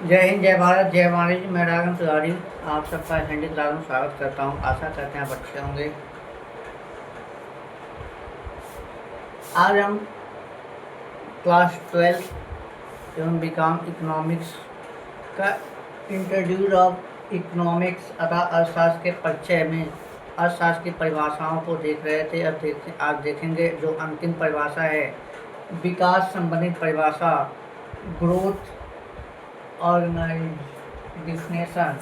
जय हिंद, जय भारत, जय वाणिज्य। मैं राघव तिवारी आप सबका हिंदी क्लास में स्वागत करता हूँ। आशा करते हैं आप अच्छे होंगे। आज हम क्लास 12 एवं बीकॉम इकोनॉमिक्स का इंट्रोड्यूस ऑफ इकोनॉमिक्स अथवा अर्थशास्त्र के परिचय में अर्थशास्त्र की परिभाषाओं को देख रहे थे। अब आज देखेंगे जो अंतिम परिभाषा है, विकास संबंधित परिभाषा, ग्रोथ ऑर्गेनाइजेशन,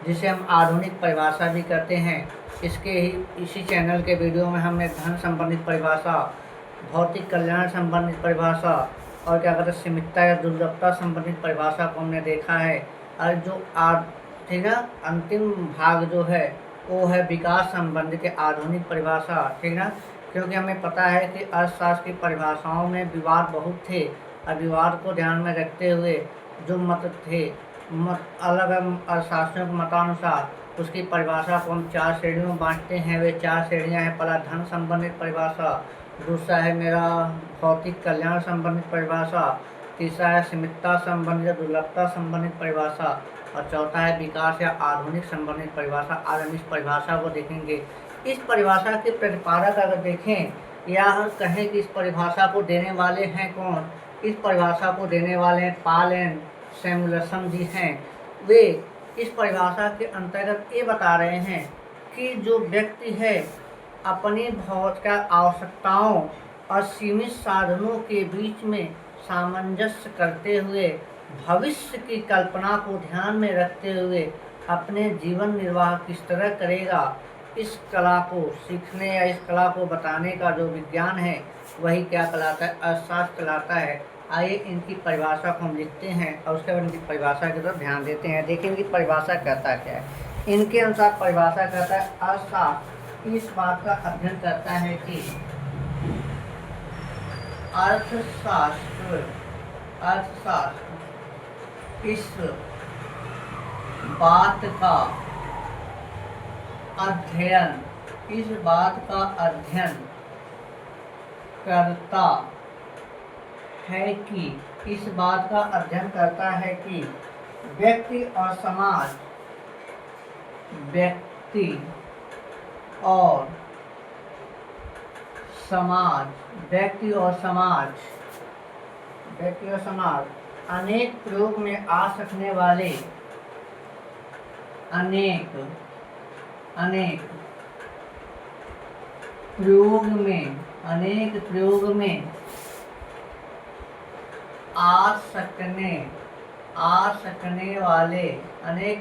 जिसे हम आधुनिक परिभाषा भी कहते हैं। इसी चैनल के वीडियो में हमने धन संबंधित परिभाषा, भौतिक कल्याण संबंधित परिभाषा और क्या कहते हैं सीमितता या दुर्लभता संबंधित परिभाषा को हमने देखा है। और जो ठीक है, अंतिम भाग जो है वो है विकास संबंधित आधुनिक परिभाषा, ठीक ना। क्योंकि हमें पता है कि अर्थशास्त्र की परिभाषाओं में विवाद बहुत थे और विवाद को ध्यान में रखते हुए जो मत थे, अलग अर्थशास्त्रियों के मतानुसार उसकी परिभाषा को हम 4 श्रेणियों में बांटते हैं। वे 4 श्रेणियां हैं। पहला धन संबंधित परिभाषा, दूसरा है मेरा भौतिक कल्याण संबंधित परिभाषा, तीसरा है सीमितता संबंधित दुर्लभता संबंधित परिभाषा और चौथा है विकास या आधुनिक संबंधित परिभाषा। आज हम इस परिभाषा को देखेंगे। इस परिभाषा के प्रतिपादक अगर देखें या हम कहें कि इस परिभाषा को देने वाले हैं कौन, इस परिभाषा को देने वाले हैं पाल एंड सैमुएल्सन जी हैं। वे इस परिभाषा के अंतर्गत ये बता रहे हैं कि जो व्यक्ति है अपनी भौतिक आवश्यकताओं और सीमित साधनों के बीच में सामंजस्य करते हुए भविष्य की कल्पना को ध्यान में रखते हुए अपने जीवन निर्वाह किस तरह करेगा, इस कला को सीखने या इस कला को बताने का जो विज्ञान है वही क्या कहलाता है, अर्थशास्त्र कहलाता है। आइए इनकी परिभाषा को हम लिखते हैं और उसके बाद इनकी परिभाषा की तरफ ध्यान देते हैं। देखिए इनकी परिभाषा कहता क्या है। इनके अनुसार परिभाषा कहता है अर्थशास्त्र इस बात का अध्ययन करता है कि अर्थशास्त्र इस बात का अध्ययन करता है कि व्यक्ति और समाज अनेक प्रयोग में आ सकने वाले अनेक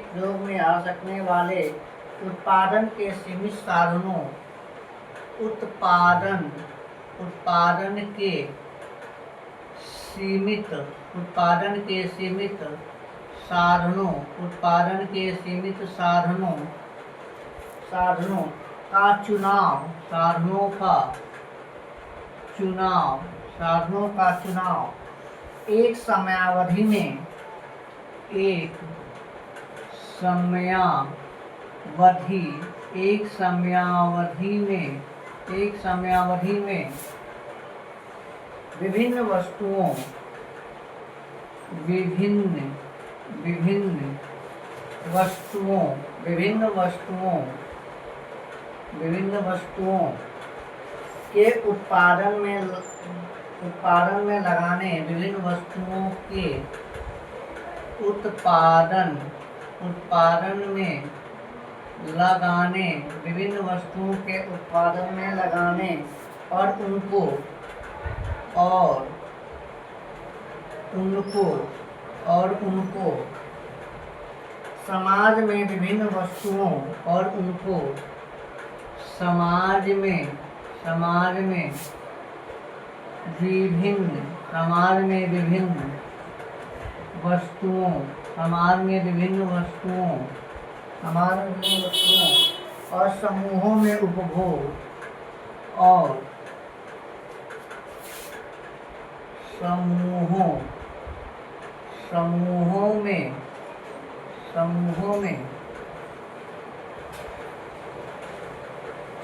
प्रयोग में आ सकने वाले उत्पादन के सीमित साधनों का चुनाव एक समयावधि में विभिन्न वस्तुओं के उत्पादन में लगाने और उनको समाज में विभिन्न वस्तुओं और समूहों में उपभोग और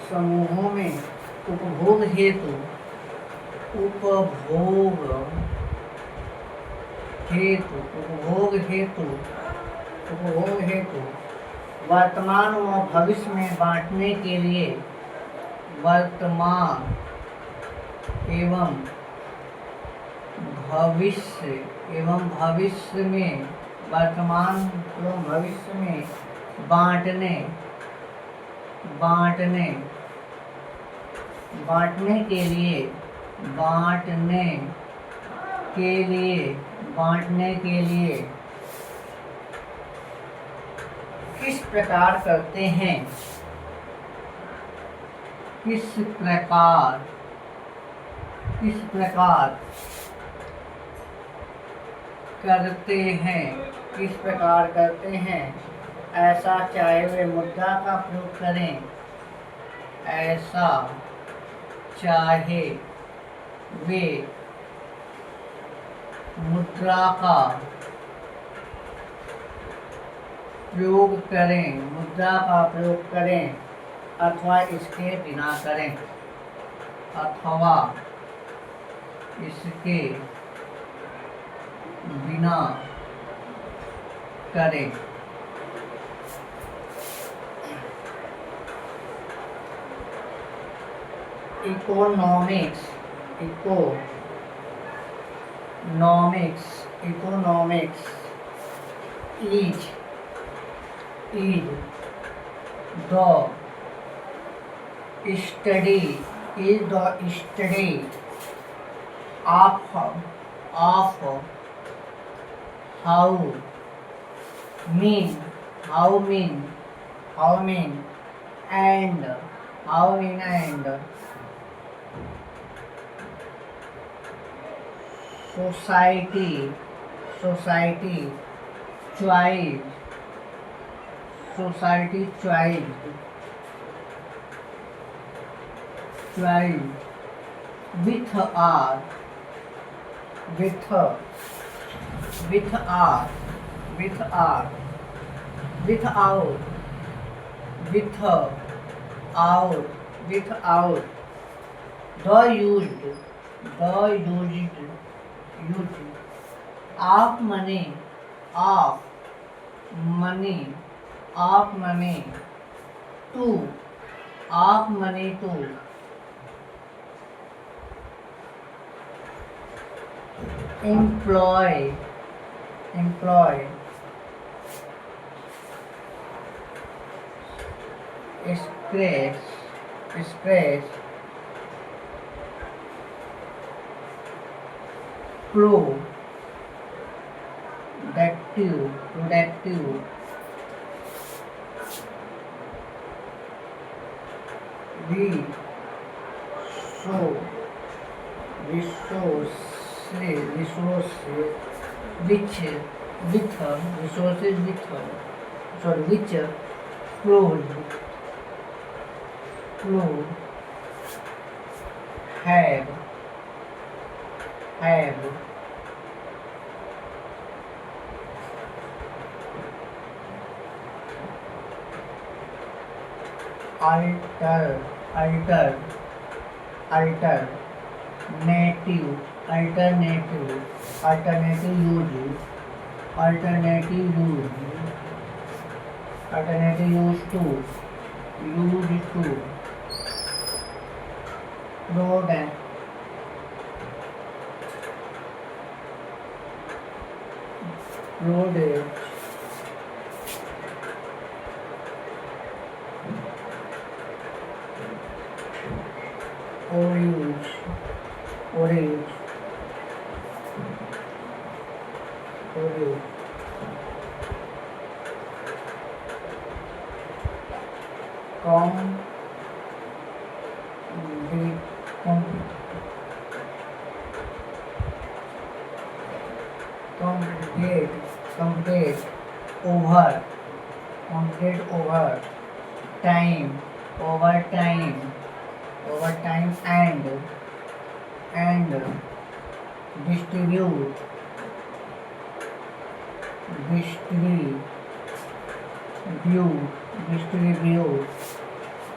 समूहों में उपभोग उपभोग हेतु वर्तमान व भविष्य में बांटने के लिए वर्तमान एवं भविष्य में वर्तमान एवं भविष्य में बांटने के लिए किस प्रकार करते हैं, किस प्रकार करते हैं, ऐसा चाहे वे मुद्रा का प्रयोग करें, ऐसा चाहे वे मुद्रा का प्रयोग करें अथवा इसके बिना करें। Economics is the study of how mean and society choice without the used of money to employ stress productive which flow have alternative use to produce or use complete over time and distribute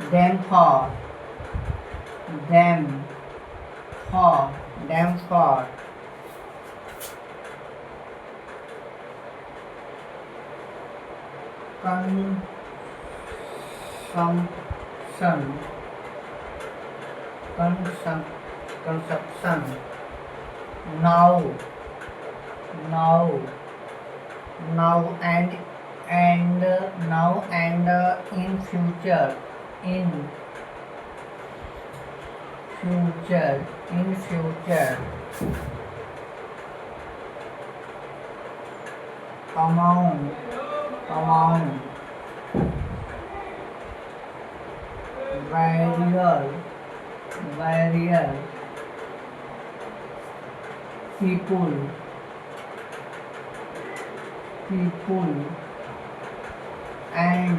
them for consumption consumption now now and now and in future among various people and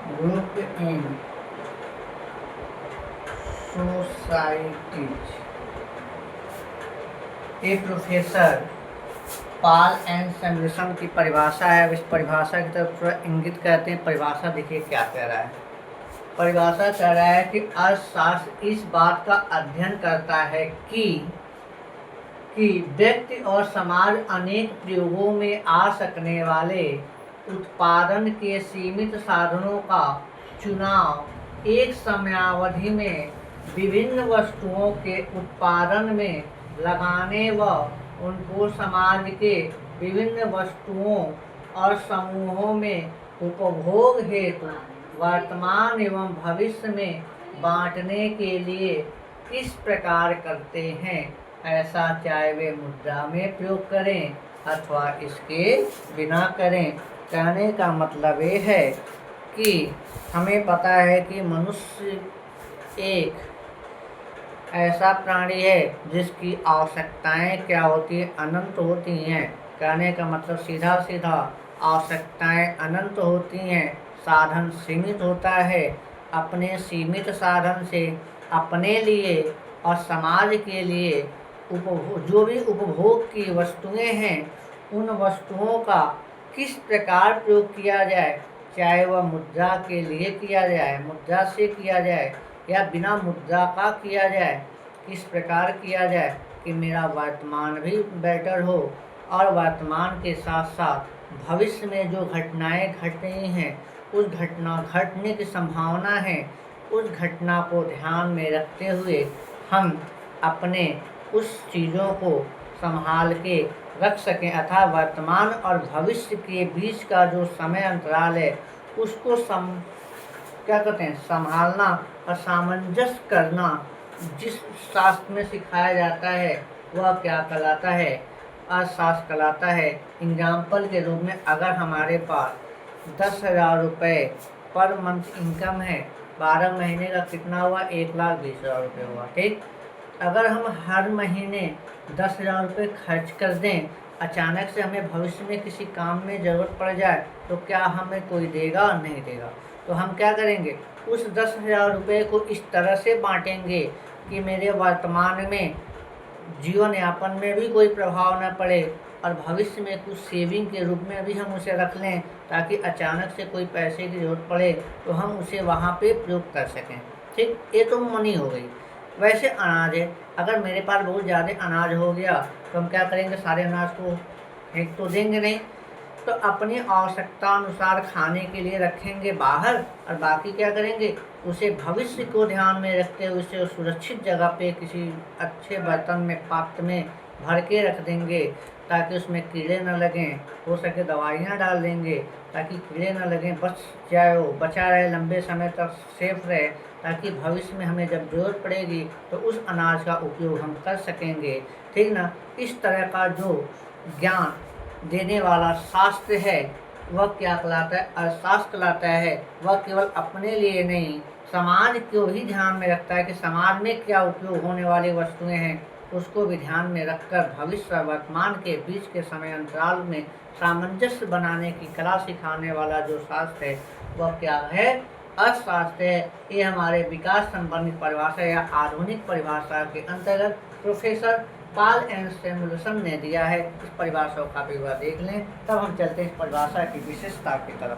grouped in societies. ये professor Paul and सैमुएल्सन की परिभाषा है। अब इस परिभाषा की तरफ थोड़ा इंगित करते हैं। परिभाषा देखिए क्या कह रहा है। परिभाषा कह रहा है कि अर्थशास्त्र इस बात का अध्ययन करता है कि व्यक्ति और समाज अनेक प्रयोगों में आ सकने वाले उत्पादन के सीमित साधनों का चुनाव एक समयावधि में विभिन्न वस्तुओं के उत्पादन में लगाने व उनको समाज के विभिन्न वस्तुओं और समूहों में उपभोग हेतु वर्तमान एवं भविष्य में बांटने के लिए किस प्रकार करते हैं, ऐसा चाहे वे मुद्रा में प्रयोग करें अथवा इसके बिना करें। कहने का मतलब ये है कि हमें पता है कि मनुष्य एक ऐसा प्राणी है जिसकी आवश्यकताएं क्या होती हैं, अनंत होती हैं। कहने का मतलब सीधा सीधा आवश्यकताएं अनंत होती हैं, साधन सीमित होता है। अपने सीमित साधन से अपने लिए और समाज के लिए जो भी उपभोग की वस्तुएं हैं उन वस्तुओं का किस प्रकार प्रयोग किया जाए, चाहे वह मुद्रा के लिए किया जाए, मुद्रा से किया जाए या बिना मुद्रा का किया जाए, किस प्रकार किया जाए कि मेरा वर्तमान भी बेटर हो और वर्तमान के साथ साथ भविष्य में जो घटनाएं घट रही हैं उस घटना घटने की संभावना है, उस घटना को ध्यान में रखते हुए हम अपने उस चीज़ों को संभाल के रख सकें अथा वर्तमान और भविष्य के बीच का जो समय अंतराल है उसको क्या कहते हैं संभालना और सामंजस्य करना जिस शास्त्र में सिखाया जाता है वह क्या कहलाता है, अर्थशास्त्र कहलाता है। एग्जाम्पल के रूप में अगर हमारे पास 10,000 रुपये पर मंथ इनकम है, 12 महीने का कितना हुआ, 1,20,000 रुपये हुआ। ठीक, अगर हम हर महीने 10,000 रुपये खर्च कर दें, अचानक से हमें भविष्य में किसी काम में ज़रूरत पड़ जाए तो क्या हमें कोई देगा? नहीं देगा। तो हम क्या करेंगे, उस 10,000 रुपये को इस तरह से बांटेंगे कि मेरे वर्तमान में जीवन यापन में भी कोई प्रभाव न पड़े और भविष्य में कुछ सेविंग के रूप में भी हम उसे रख लें ताकि अचानक से कोई पैसे की ज़रूरत पड़े तो हम उसे वहाँ पे प्रयोग कर सकें। ठीक, ये तो मनी हो गई। वैसे अनाज है, अगर मेरे पास बहुत ज़्यादा अनाज हो गया तो हम क्या करेंगे, सारे अनाज को फेंक तो देंगे नहीं, तो अपनी आवश्यकता अनुसार खाने के लिए रखेंगे बाहर और बाकी क्या करेंगे, उसे भविष्य को ध्यान में रखते हुए उसे सुरक्षित जगह पे किसी अच्छे बर्तन में, पात्र में भर के रख देंगे ताकि उसमें कीड़े न लगें। हो सके दवाइयाँ डाल देंगे ताकि कीड़े न लगें, बच जाए, वो बचा रहे, लंबे समय तक सेफ रहे ताकि भविष्य में हमें जब जरूरत पड़ेगी तो उस अनाज का उपयोग हम कर सकेंगे। ठीक ना। इस तरह का जो ज्ञान देने वाला शास्त्र है वह क्या कहलाता है, अर्थशास्त्र कहलाता है। वह केवल अपने लिए नहीं समाज को ही ध्यान में रखता है कि समाज में क्या उपयोग होने वाली वस्तुएं हैं उसको भी ध्यान में रखकर भविष्य और वर्तमान के बीच के समय अंतराल में सामंजस्य बनाने की कला सिखाने वाला जो शास्त्र है वह क्या है, अर्थशास्त्र है। ये हमारे विकास संबंधित परिभाषा या आधुनिक परिभाषा के अंतर्गत प्रोफेसर पॉल एंड सैमुएल्सन ने दिया है। इस परिभाषा को काफी बार देख लें, तब हम चलते हैं इस परिभाषा की विशेषता की तरफ।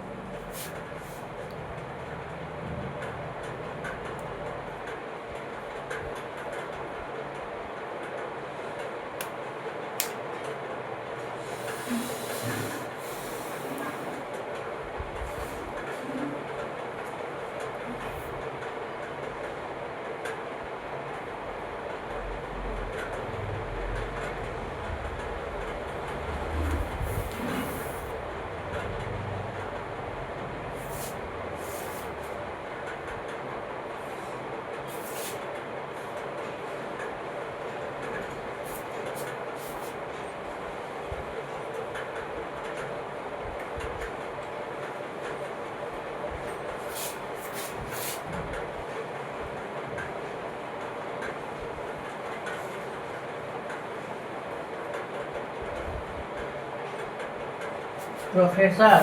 प्रोफेसर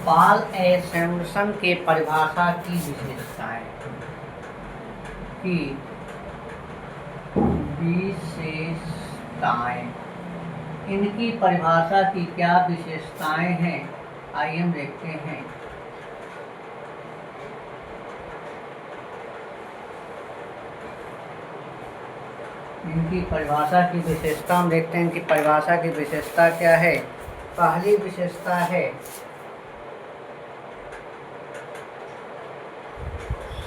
पॉल ए सैमुअल्सन के परिभाषा की विशेषताएं की विशेषताएं इनकी परिभाषा की क्या विशेषताएं हैं, आइए हम देखते हैं। इनकी परिभाषा की विशेषता हम देखते हैं। इनकी परिभाषा की विशेषता क्या है। पहली विशेषता है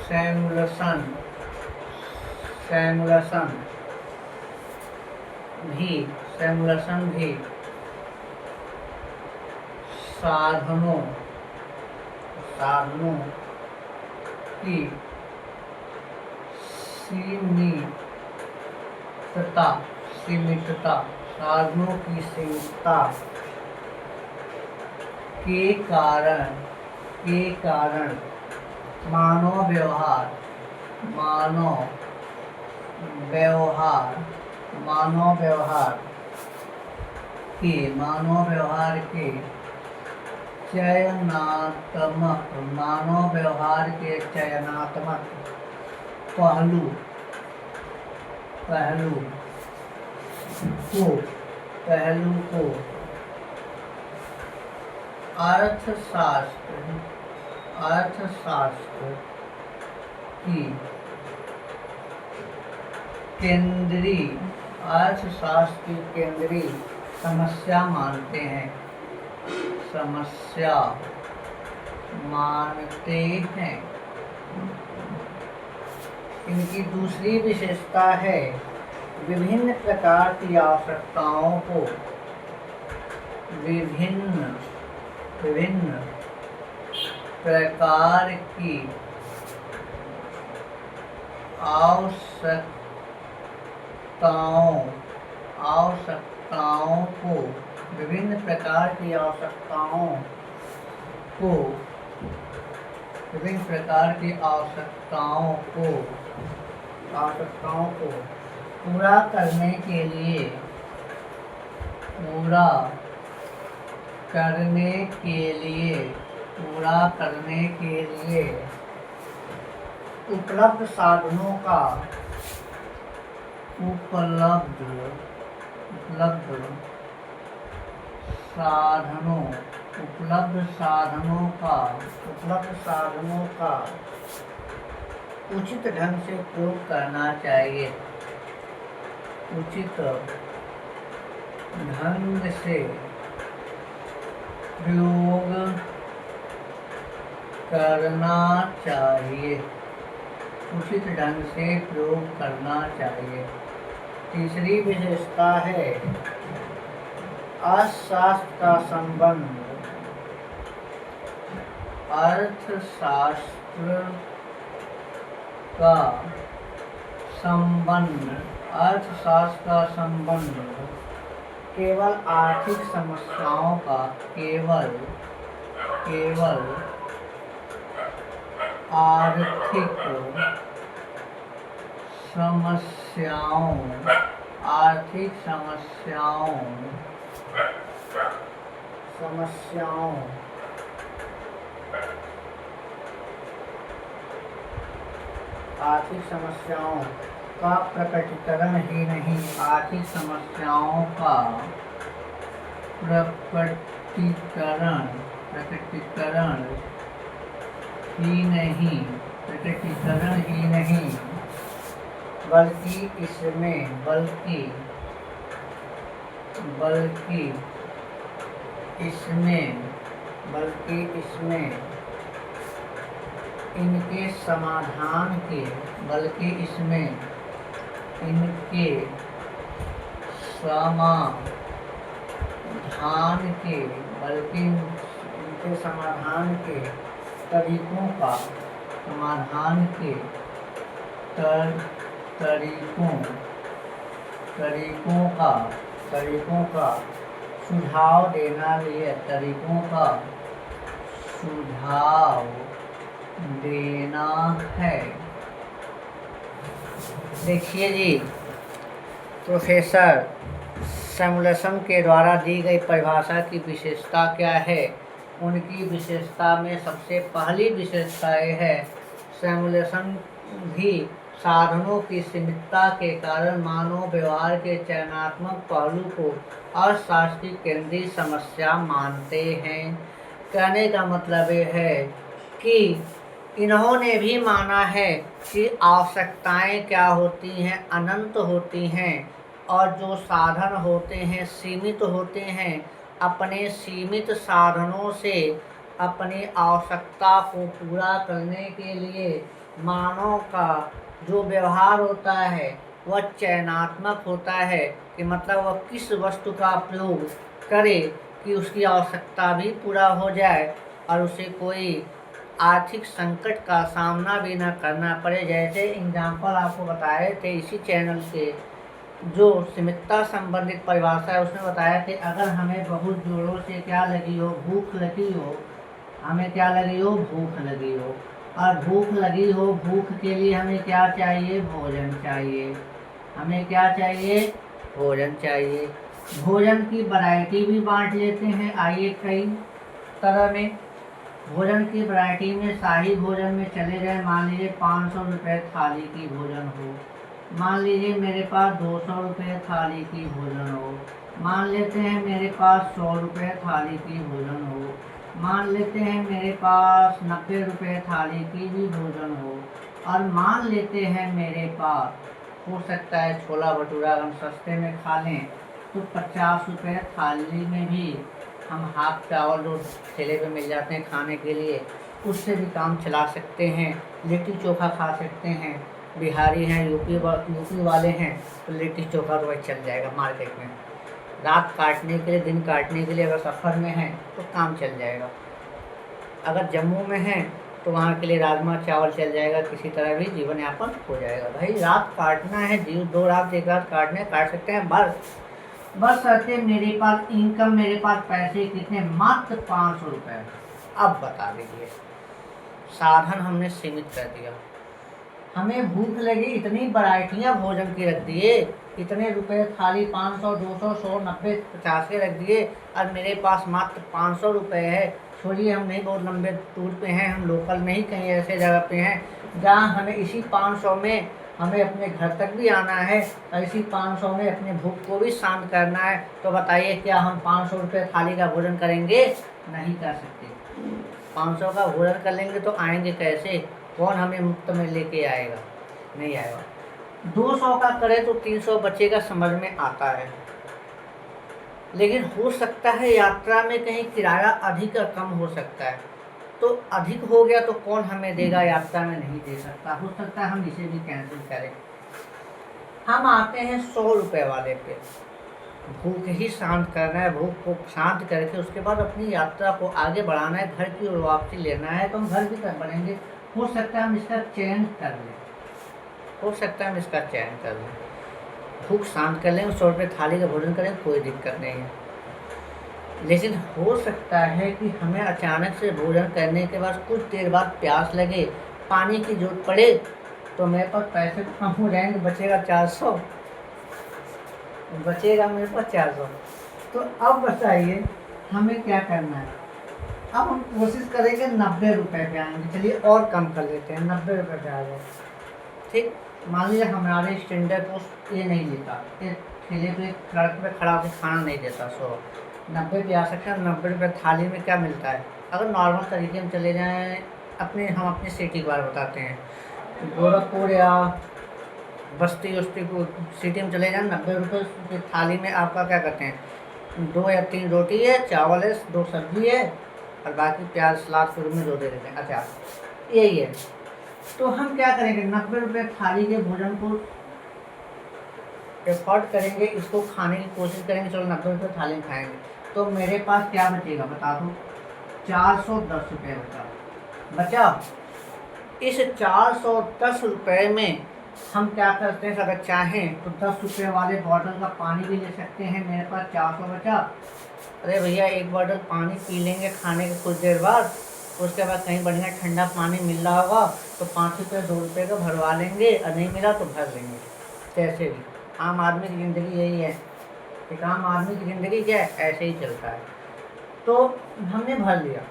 सैमुअल्सन भी साधनों की सीमितता साधनों की सीमितता के कारण मानव व्यवहार के चयनात्मक पहलू को अर्थशास्त्र की केंद्रीय समस्या मानते हैं। इनकी दूसरी विशेषता है विभिन्न प्रकार की आवश्यकताओं को विभिन्न प्रकार की आवश्यकताओं को पूरा करने के लिए उपलब्ध साधनों का उचित ढंग से प्रयोग करना चाहिए। उचित ढंग से प्रयोग करना चाहिए। तीसरी विशेषता है अर्थशास्त्र का संबंध केवल आर्थिक समस्याओं का आर्थिक समस्याओं का प्रकटीकरण ही नहीं बल्कि इसमें इनके समाधान के तरीकों का सुझाव देना है। देखिए जी, प्रोफेसर सिमुलेशन के द्वारा दी गई परिभाषा की विशेषता क्या है? उनकी विशेषता में सबसे पहली विशेषता यह है, सिमुलेशन भी साधनों की सीमितता के कारण मानव व्यवहार के चयनात्मक पहलू को अशास्त्रीय केंद्रीय समस्या मानते हैं। कहने का मतलब ये है कि इन्होंने भी माना है कि आवश्यकताएं क्या होती हैं, अनंत होती हैं, और जो साधन होते हैं सीमित होते हैं। अपने सीमित साधनों से अपनी आवश्यकता को पूरा करने के लिए मानव का जो व्यवहार होता है वह चयनात्मक होता है, कि मतलब वह किस वस्तु का उपयोग करे कि उसकी आवश्यकता भी पूरा हो जाए और उसे कोई आर्थिक संकट का सामना भी न करना पड़े। जैसे एग्जाम्पल आपको बताए थे इसी चैनल के जो सीमितता संबंधित परिभाषा है, उसमें बताया कि अगर हमें बहुत जोरों से क्या लगी हो, भूख लगी हो, हमें क्या लगी हो, भूख लगी हो, और भूख लगी हो, भूख के लिए हमें क्या चाहिए, भोजन चाहिए। हमें क्या चाहिए, भोजन चाहिए। भोजन की वैरायटी भी बांट लेते हैं, आइए कई तरह में। भोजन की वैरायटी में शाही भोजन में चले गए, मान लीजिए 500 रुपये थाली की भोजन हो। मान लीजिए मेरे पास 200 रुपये थाली की भोजन हो। मान लेते हैं मेरे पास 100 रुपये थाली की भोजन हो। मान लेते हैं मेरे पास 90 रुपये थाली की भी भोजन हो। और मान लेते हैं मेरे पास हो सकता है छोला भटूरा हम सस्ते में खा लें तो 50 रुपये थाली में भी हम हाफ चावल जो ठेले पे मिल जाते हैं खाने के लिए, उससे भी काम चला सकते हैं। लिट्टी चोखा खा सकते हैं। बिहारी हैं, यूपी वाले हैं तो लिट्टी चोखा तो वही चल जाएगा मार्केट में। रात काटने के लिए, दिन काटने के लिए अगर सफ़र में हैं तो काम चल जाएगा। अगर जम्मू में हैं तो वहाँ के लिए राजमा चावल चल जाएगा, किसी तरह भी जीवन यापन हो जाएगा। भाई रात काटना है, 2 रात 1 रात काट सकते हैं, बस रहते मेरे पास इनकम, मेरे पास पैसे कितने, मात्र 500 रुपये। अब बता दीजिए, साधन हमने सीमित कर दिया, हमें भूख लगी, इतनी वैरायटियाँ भोजन की रख दिए, इतने रुपए थाली 500, 200, 100, 90, 50 के रख दिए, और मेरे पास मात्र 500 रुपये है। छोड़िए हम नहीं बहुत लंबे टूर पे हैं, हम लोकल में ही कहीं ऐसे जगह पे हैं जहाँ हमें इसी 500 में हमें अपने घर तक भी आना है और इसी 500 में अपने भूख को भी शांत करना है। तो बताइए क्या हम 500 रुपये थाली का भोजन करेंगे? नहीं कर सकते। 500 का भोजन कर लेंगे तो आएंगे कैसे? कौन हमें मुफ्त में लेके आएगा? नहीं आएगा। 200 का करें तो 300 बचेगा, समझ में आता है। लेकिन हो सकता है यात्रा में कहीं किराया अधिक या कम हो सकता है, तो अधिक हो गया तो कौन हमें देगा? यात्रा में नहीं दे सकता। हो सकता है हम इसे भी कैंसिल करें। हम आते हैं 100 रुपये वाले पे। भूख ही शांत करना है, भूख को शांत करके उसके बाद अपनी यात्रा को आगे बढ़ाना है, घर की ओर वापसी लेना है, तो हम घर भी कर बढ़ेंगे। हो सकता है हम इसका चयन कर लें, भूख शांत कर लें, 100 रुपये थाली का भोजन करें, कोई दिक्कत नहीं है। लेकिन हो सकता है कि हमें अचानक से भोजन करने के बाद कुछ देर बाद प्यास लगे, पानी की जरूरत पड़े, तो मेरे पास पैसे कम हो जाएंगे, बचेगा 400, मेरे पास 400। तो अब बताइए हमें क्या करना है? अब हम कोशिश करेंगे 90 रुपये पे आएंगे। चलिए और कम कर लेते हैं, 90 रुपये पे आ जाए। ठीक, मान लीजिए हमारे स्टैंडर्ड को ये नहीं देता, ये ठेले पे सड़क पे खड़ा होकर खाना नहीं देता, 90 पे आ सकते हैं। 90 रुपये थाली में क्या मिलता है? अगर नॉर्मल तरीके में चले जाएँ, हम अपनी सिटी के बारे में बताते हैं, गोरखपुर या बस्ती को सिटी में चले जाएँ, 90 रुपये की थाली में आपका क्या करते हैं, 2 या 3 रोटी है, चावल है, 2 सब्जी है, और बाकी प्याज सलाद के रूप में 2 दे देते हैं। अच्छा, यही है। तो हम क्या करेंगे, 90 रुपये थाली के भोजन को एफर्ट करेंगे, इसको खाने की कोशिश करेंगे, चलो 90 रुपये थाली में खाएंगे, तो मेरे पास क्या बचेगा बता दो? 410 रुपये बचा। इस 410 रुपये में हम क्या करते हैं, अगर चाहें तो 10 रुपये वाले बॉटल का पानी भी ले सकते हैं। मेरे पास 400 बचा। अरे भैया, एक बॉटल पानी पी लेंगे खाने के कुछ देर बाद, उसके बाद कहीं बढ़िया ठंडा पानी मिल रहा होगा तो 5 रुपये 2 रुपये का भरवा लेंगे, और नहीं मिला तो भर लेंगे। कैसे भी आम आदमी की ज़िंदगी यही है एक आम आदमी की ज़िंदगी क्या है, ऐसे ही चलता है। तो हमने भर लिया,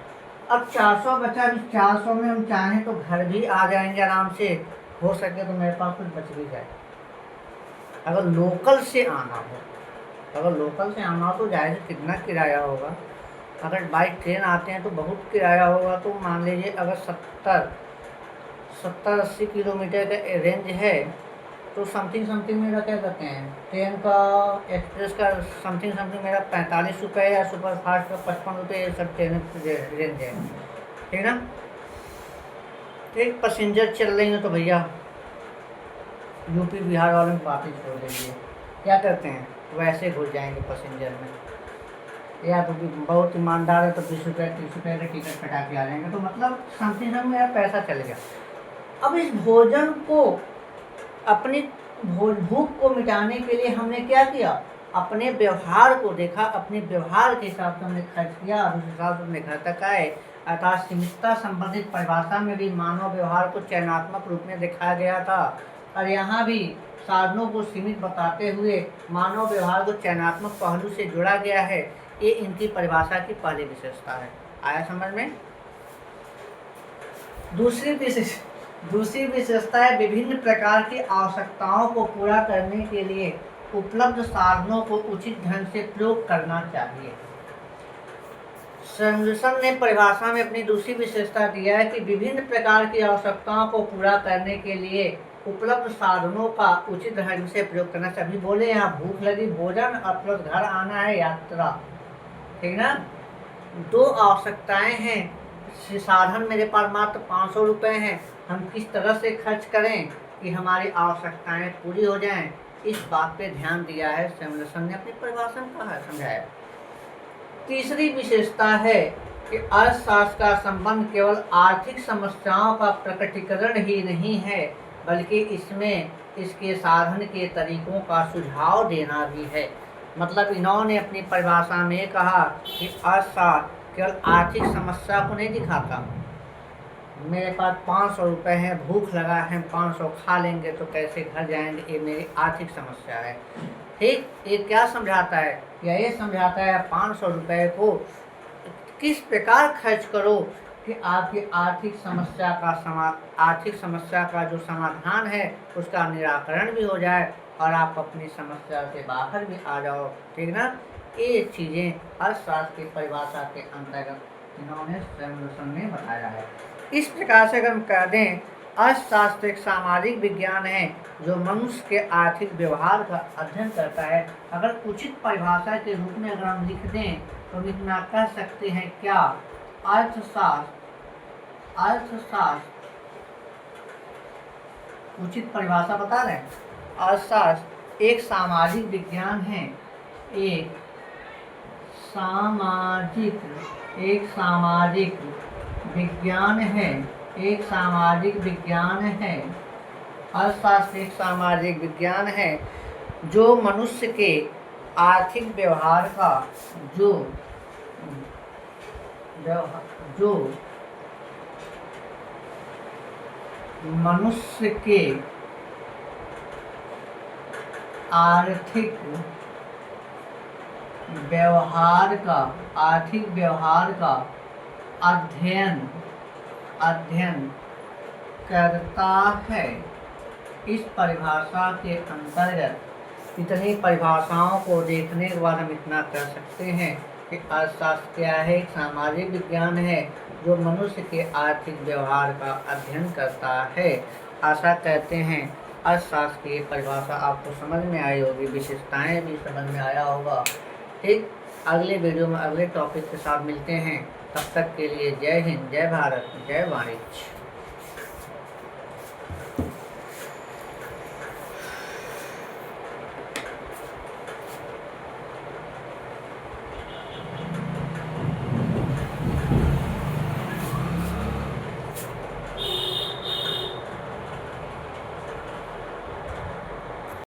अब 400 बचा, अभी 400 में हम चाहें तो घर भी आ जाएंगे आराम से, हो सके तो मेरे पास कुछ बच भी जाए। अगर लोकल से आना हो, तो जाहिर है कितना किराया होगा। अगर बाई ट्रेन आते हैं तो बहुत किराया होगा। तो मान लीजिए अगर 70-80 किलोमीटर का रेंज है तो समथिंग मेरा क्या कहते हैं, ट्रेन का एक्सप्रेस का समथिंग मेरा 45 रुपये या सुपर फास्ट का 55 रुपये, ये सब ट्रेन रेंज है, ठीक ना। एक पैसेंजर चल रही हो तो भैया यूपी बिहार वालों की बात ही छोड़ दीजिए, क्या करते हैं वैसे घुस जाएंगे पैसेंजर में, या तो बहुत ईमानदार है तो 20 रुपये 30 रुपये का टिकट कटा के आ जाएंगे। तो मतलब समथिंग मेरा पैसा चल गया। अब इस भोजन को, अपनी भूख को मिटाने के लिए हमने क्या किया, अपने व्यवहार को देखा, अपने व्यवहार के हिसाब से हमने खर्च किया, उस हिसाब से हमने घर तक आए। अर्थात सीमितता संबंधित परिभाषा में भी मानव व्यवहार को चयनात्मक रूप में दिखाया गया था, और यहाँ भी साधनों को सीमित बताते हुए मानव व्यवहार को चयनात्मक पहलू से जोड़ा गया है। ये इनकी परिभाषा की पहली विशेषता है। आया समझ में। दूसरी विशेषता है विभिन्न प्रकार की आवश्यकताओं को पूरा करने के लिए उपलब्ध साधनों को उचित ढंग से प्रयोग करना चाहिए। सैमुएल्सन ने परिभाषा में अपनी दूसरी विशेषता दिया है कि विभिन्न प्रकार की आवश्यकताओं को पूरा करने के लिए उपलब्ध साधनों का उचित ढंग से प्रयोग करना चाहिए। अभी बोले यहाँ भूख लगी, भोजन, और प्लस घर आना है, यात्रा, ठीक ना। दो आवश्यकताएं हैं, साधन मेरे पास मात्र 500 रुपये हैं, हम किस तरह से खर्च करें कि हमारी आवश्यकताएं पूरी हो जाएं, इस बात पे ध्यान दिया है सैमुएल्सन ने अपनी परिभाषा में कहा, समझाया। तीसरी विशेषता है कि अर्थशास्त्र का संबंध केवल आर्थिक समस्याओं का प्रकटीकरण ही नहीं है, बल्कि इसमें इसके साधन के तरीकों का सुझाव देना भी है। मतलब इन्होंने अपनी परिभाषा में कहा कि अर्थशास्त्र केवल आर्थिक समस्या को नहीं दिखाता, मेरे पास 500 रुपये हैं, भूख लगा है, 500 खा लेंगे तो कैसे घर जाएंगे, ये मेरी आर्थिक समस्या है, ठीक। ये क्या समझाता है, या ये समझाता है 500 रुपये को किस प्रकार खर्च करो कि आपकी आर्थिक समस्या का जो समाधान है उसका निराकरण भी हो जाए और आप अपनी समस्या से बाहर भी आ जाओ, ठीक ना। ये चीज़ें अर्थशास्त्र की परिभाषा के अंतर्गत इन्होंने सैमुएल्सन ने बताया है। इस प्रकार से अगर हम कह दें, अर्थशास्त्र एक सामाजिक विज्ञान है जो मनुष्य के आर्थिक व्यवहार का अध्ययन करता है। अगर उचित परिभाषा के रूप में अगर हम लिख दें तो इतना कह सकते हैं क्या, अर्थशास्त्र उचित परिभाषा बता रहे हैं। अर्थशास्त्र एक सामाजिक विज्ञान है, एक सामाजिक विज्ञान है। अर्थशास्त्र एक सामाजिक विज्ञान है जो मनुष्य के आर्थिक व्यवहार का मनुष्य के आर्थिक व्यवहार का अध्ययन करता है। इस परिभाषा के अंतर्गत इतनी परिभाषाओं को देखने के बाद हम इतना कर सकते हैं कि अर्थशास्त्र क्या है, एक सामाजिक विज्ञान है जो मनुष्य के आर्थिक व्यवहार का अध्ययन करता है। आशा करते हैं अर्थशास्त्र की परिभाषा आपको समझ में आई होगी, विशेषताएं भी समझ में आया होगा, ठीक। अगले वीडियो में अगले टॉपिक के साथ मिलते हैं, तब तक के लिए जय हिंद, जय भारत, जय वाणिज्य।